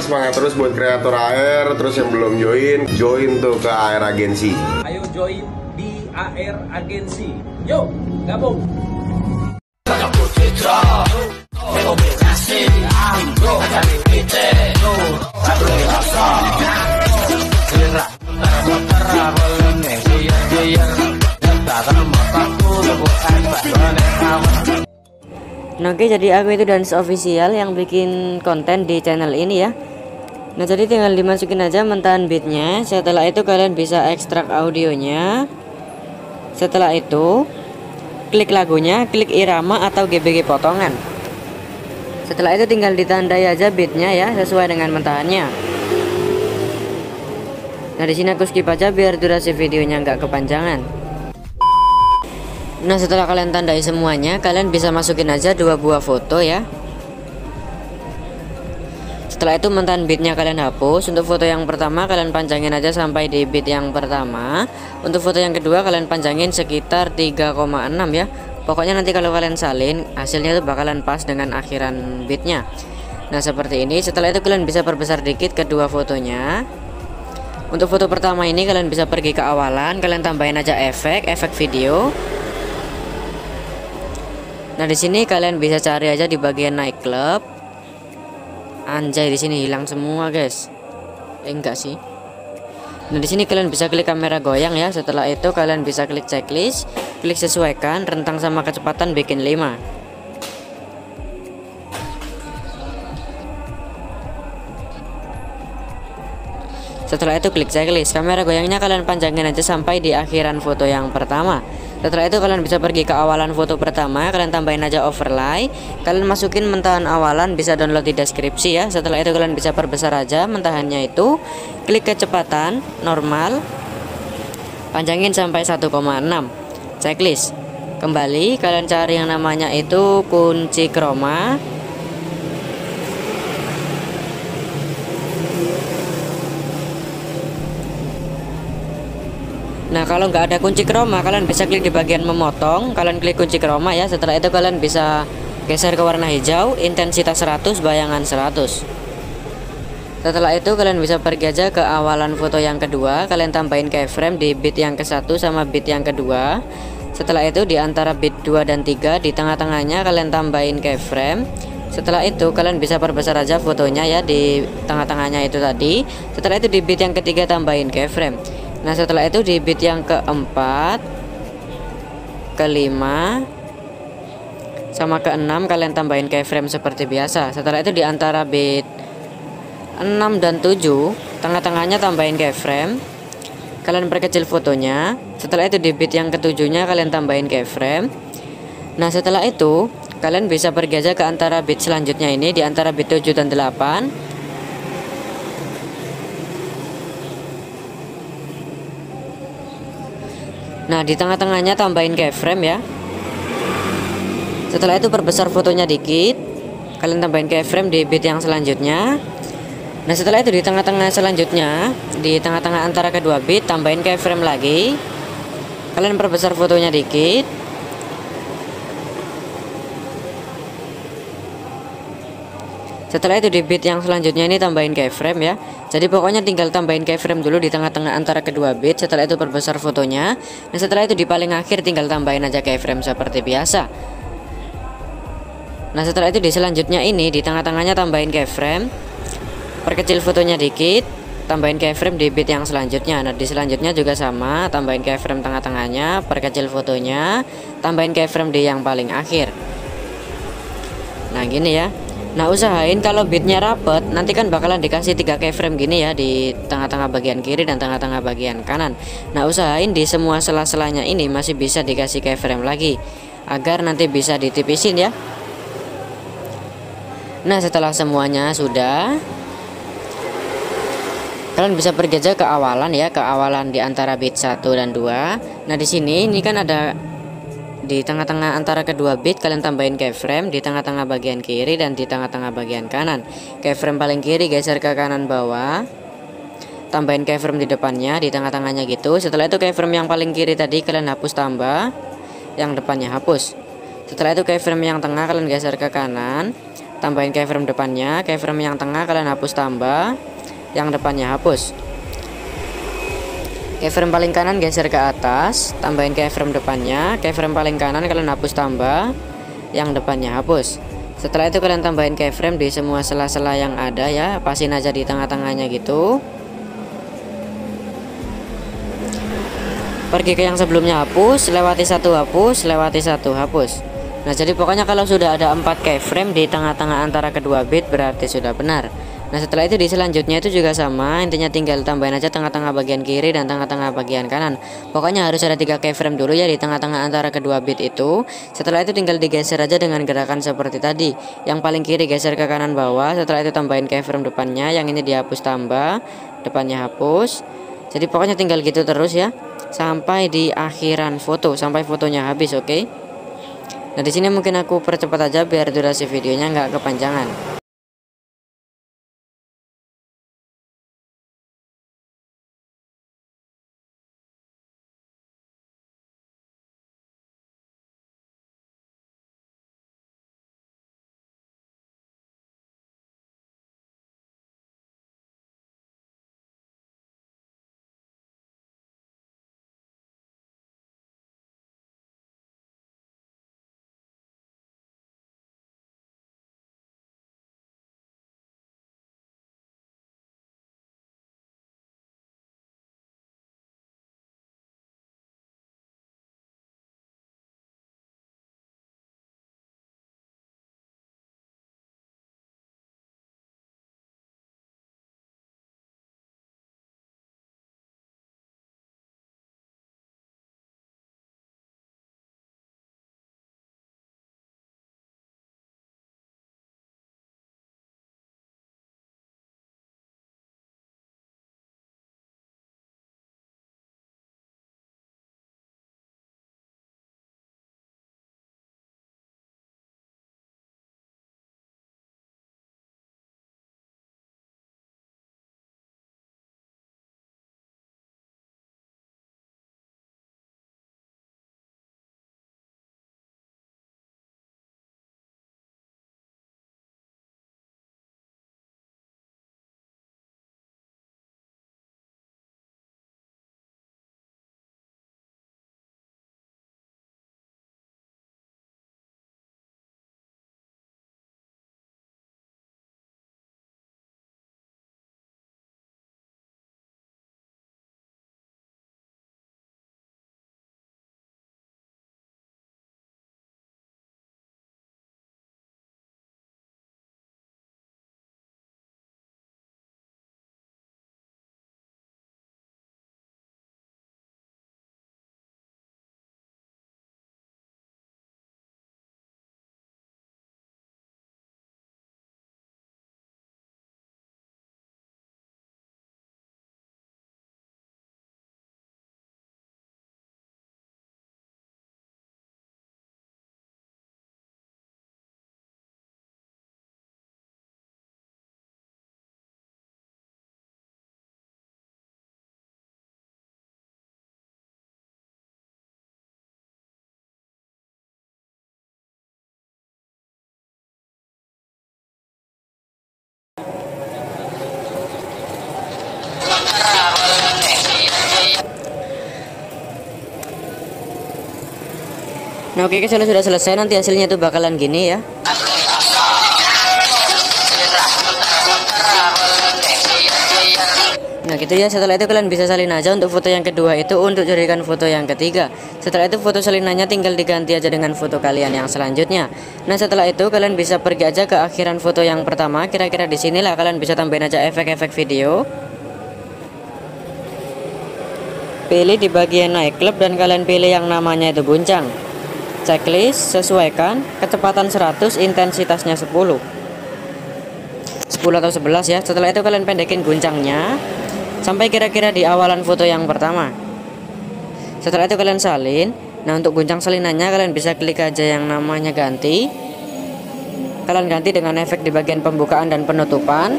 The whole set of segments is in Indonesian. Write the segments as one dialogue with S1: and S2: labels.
S1: Semangat terus buat kreator AR, terus yang belum join tuh ke AR Agency.
S2: Ayo join di AR Agency. Yuk, gabung.
S3: Nah, oke, jadi aku itu Dance Official yang bikin konten di channel ini ya. Nah, jadi tinggal dimasukin aja mentahan beatnya. Setelah itu kalian bisa ekstrak audionya. Setelah itu klik lagunya, klik irama atau GBG potongan. Setelah itu tinggal ditandai aja beatnya ya sesuai dengan mentahannya. Nah, di sini aku skip aja biar durasi videonya nggak kepanjangan. Nah, setelah kalian tandai semuanya, kalian bisa masukin aja 2 buah foto ya. Setelah itu mentahan beatnya kalian hapus. Untuk foto yang pertama kalian panjangin aja sampai di beat yang pertama. Untuk foto yang kedua kalian panjangin sekitar 3,6 ya. Pokoknya nanti kalau kalian salin, hasilnya tuh bakalan pas dengan akhiran beatnya. Nah, seperti ini. Setelah itu kalian bisa perbesar dikit kedua fotonya. Untuk foto pertama ini kalian bisa pergi ke awalan, kalian tambahin aja efek video. Nah, di sini kalian bisa cari aja di bagian naik klub. Anjay, di sini hilang semua, guys. Enggak sih. Nah, di sini kalian bisa klik kamera goyang ya. Setelah itu kalian bisa klik checklist, klik sesuaikan rentang sama kecepatan bikin 5. Setelah itu klik checklist, kamera goyangnya kalian panjangin aja sampai di akhiran foto yang pertama. Setelah itu kalian bisa pergi ke awalan foto pertama, kalian tambahin aja overlay, kalian masukin mentahan awalan, bisa download di deskripsi ya. Setelah itu kalian bisa perbesar aja mentahannya itu, klik kecepatan normal, panjangin sampai 1,6. Checklist. Kembali kalian cari yang namanya itu kunci chroma. Nah, kalau nggak ada kunci chroma, kalian bisa klik di bagian memotong, kalian klik kunci chroma ya. Setelah itu kalian bisa geser ke warna hijau, intensitas 100, bayangan 100. Setelah itu kalian bisa pergi aja ke awalan foto yang kedua, kalian tambahin keyframe di beat yang ke-1 sama beat yang kedua. Setelah itu di antara beat 2 dan 3 di tengah-tengahnya kalian tambahin keyframe. Setelah itu kalian bisa perbesar aja fotonya ya di tengah-tengahnya itu tadi. Setelah itu di beat yang ketiga tambahin keyframe. Nah, setelah itu di beat yang keempat, kelima, sama keenam kalian tambahin keyframe seperti biasa. Setelah itu di antara beat 6 dan 7, tengah-tengahnya tambahin keyframe. Kalian perkecil fotonya. Setelah itu di beat yang ketujuhnya kalian tambahin keyframe. Nah, setelah itu kalian bisa pergi aja ke antara beat selanjutnya ini di antara beat 7 dan 8. Nah, di tengah-tengahnya tambahin keyframe ya. Setelah itu perbesar fotonya dikit, kalian tambahin keyframe di beat yang selanjutnya. Nah, setelah itu di tengah-tengah selanjutnya, di tengah-tengah antara kedua beat tambahin keyframe lagi. Kalian perbesar fotonya dikit. Setelah itu di beat yang selanjutnya ini tambahin keyframe ya. Jadi pokoknya tinggal tambahin keyframe dulu di tengah-tengah antara kedua beat. Setelah itu perbesar fotonya. Nah, setelah itu di paling akhir tinggal tambahin aja keyframe seperti biasa. Nah, setelah itu di selanjutnya ini di tengah-tengahnya tambahin keyframe, perkecil fotonya dikit, tambahin keyframe di beat yang selanjutnya. Nah, di selanjutnya juga sama, tambahin keyframe tengah-tengahnya, perkecil fotonya, tambahin keyframe di yang paling akhir. Nah, gini ya. Nah, usahain kalau beatnya rapet, nanti kan bakalan dikasih 3 keyframe gini ya di tengah-tengah bagian kiri dan tengah-tengah bagian kanan. Nah, usahain di semua sela-selanya ini masih bisa dikasih keyframe lagi, agar nanti bisa ditipisin ya. Nah, setelah semuanya sudah, kalian bisa pergi aja ke awalan ya, ke awalan di antara beat 1 dan 2. Nah, di sini ini kan ada di tengah-tengah antara kedua beat kalian tambahin keyframe di tengah-tengah bagian kiri dan di tengah-tengah bagian kanan. Keyframe paling kiri geser ke kanan bawah, tambahin keyframe di depannya, di tengah-tengahnya gitu. Setelah itu keyframe yang paling kiri tadi kalian hapus tambah, yang depannya hapus. Setelah itu keyframe yang tengah kalian geser ke kanan, tambahin keyframe depannya. Keyframe yang tengah kalian hapus tambah, yang depannya hapus. Keyframe paling kanan geser ke atas, tambahin keyframe depannya. Keyframe paling kanan kalian hapus tambah, yang depannya hapus. Setelah itu kalian tambahin keyframe di semua sela-sela yang ada ya, pasin aja di tengah-tengahnya gitu. Pergi ke yang sebelumnya hapus, lewati satu hapus, lewati satu hapus. Nah, jadi pokoknya kalau sudah ada 4 keyframe di tengah-tengah antara kedua bit berarti sudah benar. Nah, setelah itu di selanjutnya itu juga sama, intinya tinggal tambahin aja tengah-tengah bagian kiri dan tengah-tengah bagian kanan. Pokoknya harus ada 3 keyframe dulu ya di tengah-tengah antara kedua bit itu. Setelah itu tinggal digeser aja dengan gerakan seperti tadi. Yang paling kiri geser ke kanan bawah, setelah itu tambahin keyframe depannya, yang ini dihapus tambah, depannya hapus. Jadi pokoknya tinggal gitu terus ya sampai di akhiran foto, sampai fotonya habis, oke? Nah, di sini mungkin aku percepat aja biar durasi videonya nggak kepanjangan. Nah, oke, kalau sudah selesai nanti hasilnya itu bakalan gini ya. Nah gitu ya, setelah itu kalian bisa salin aja untuk foto yang kedua itu untuk jadikan foto yang ketiga. Setelah itu foto salinannya tinggal diganti aja dengan foto kalian yang selanjutnya. Nah setelah itu kalian bisa pergi aja ke akhiran foto yang pertama. Kira-kira di sinilah kalian bisa tambahin aja efek-efek video. Pilih di bagian naik klip dan kalian pilih yang namanya itu guncang. Checklist, sesuaikan kecepatan 100, intensitasnya 10 atau 11 ya. Setelah itu kalian pendekin guncangnya sampai kira-kira di awalan foto yang pertama. Setelah itu kalian salin. Nah untuk guncang salinannya kalian bisa klik aja yang namanya ganti. Kalian ganti dengan efek di bagian pembukaan dan penutupan.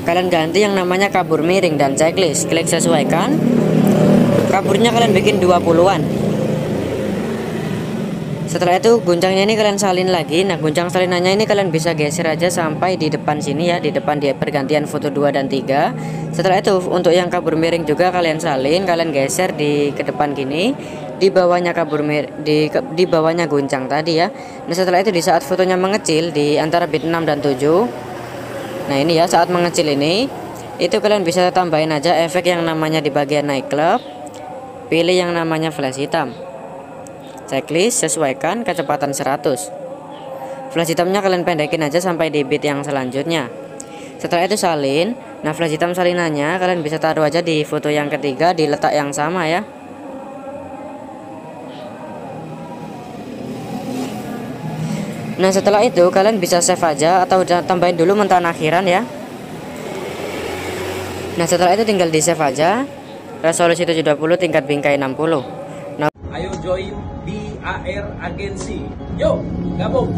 S3: Kalian ganti yang namanya kabur miring dan checklist. Klik sesuaikan. Kaburnya kalian bikin 20-an. Setelah itu guncangnya ini kalian salin lagi. Nah, guncang salinannya ini kalian bisa geser aja sampai di depan sini ya, di depan di pergantian foto 2 dan 3. Setelah itu untuk yang kabur miring juga kalian salin, kalian geser di ke depan gini. Di bawahnya di bawahnya guncang tadi ya. Nah, setelah itu di saat fotonya mengecil di antara bit 6 dan 7. Nah, ini ya saat mengecil ini itu kalian bisa tambahin aja efek yang namanya di bagian nightclub. Pilih yang namanya flash hitam. Checklist, sesuaikan kecepatan 100. Flash hitamnya kalian pendekin aja sampai di bit yang selanjutnya. Setelah itu salin. Nah, flash hitam salinannya kalian bisa taruh aja di foto yang ketiga di letak yang sama ya. Nah, setelah itu kalian bisa save aja atau tambahin dulu mentan akhiran ya. Nah, setelah itu tinggal di save aja. Resolusi 720, tingkat bingkai 60.
S2: Ayo join BAR Agency. Yuk, gabung.